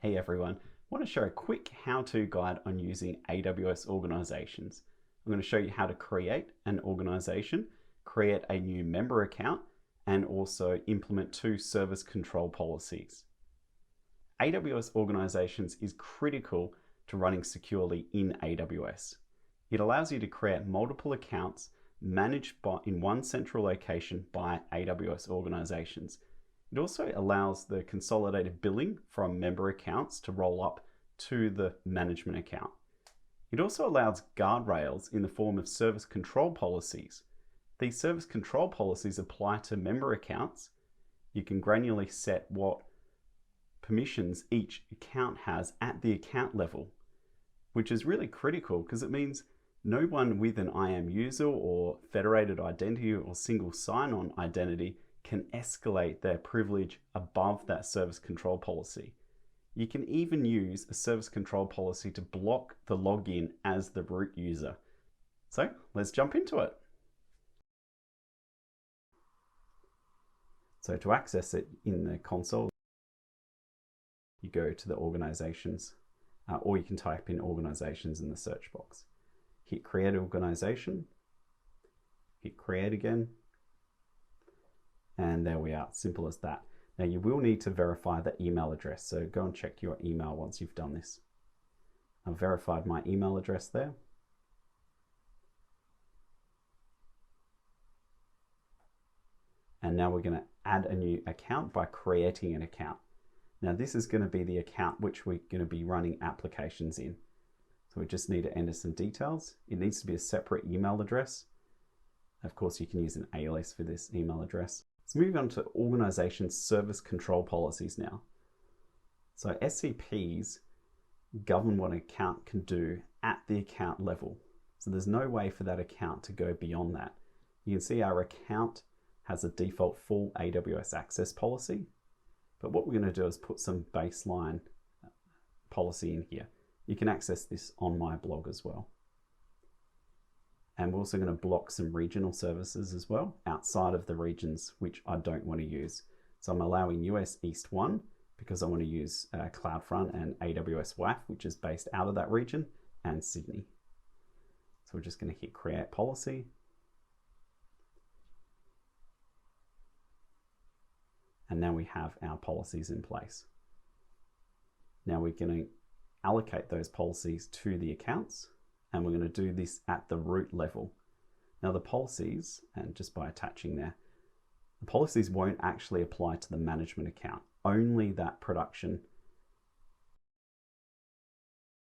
Hey everyone, I want to show a quick how-to guide on using AWS Organizations. I'm going to show you how to create an organization, create a new member account, and also implement 2 service control policies. AWS Organizations is critical to running securely in AWS. It allows you to create multiple accounts managed in one central location by AWS Organizations. It also allows the consolidated billing from member accounts to roll up to the management account. It also allows guardrails in the form of service control policies. These service control policies apply to member accounts. You can granularly set what permissions each account has at the account level, which is really critical because it means no one with an IAM user or federated identity or single sign-on identity can escalate their privilege above that service control policy. You can even use a service control policy to block the login as the root user. So let's jump into it. So to access it in the console, you go to the organizations, or you can type in organizations in the search box. Hit create organization, hit create again, and there we are, simple as that. Now you will need to verify the email address, so go and check your email once you've done this. I've verified my email address there. And now we're going to add a new account by creating an account. Now this is going to be the account which we're going to be running applications in. So we just need to enter some details. It needs to be a separate email address. Of course, you can use an alias for this email address. Let's move on to organization service control policies now. So SCPs govern what an account can do at the account level. So there's no way for that account to go beyond that. You can see our account has a default full AWS access policy, but what we're going to do is put some baseline policy in here. You can access this on my blog as well. And we're also going to block some regional services as well outside of the regions which I don't want to use. So I'm allowing US East 1 because I want to use CloudFront and AWS WAF, which is based out of that region, and Sydney. So we're just going to hit create policy. And now we have our policies in place. Now we're going to allocate those policies to the accounts. And we're going to do this at the root level. Now the policies, and just by attaching there, the policies won't actually apply to the management account, only that production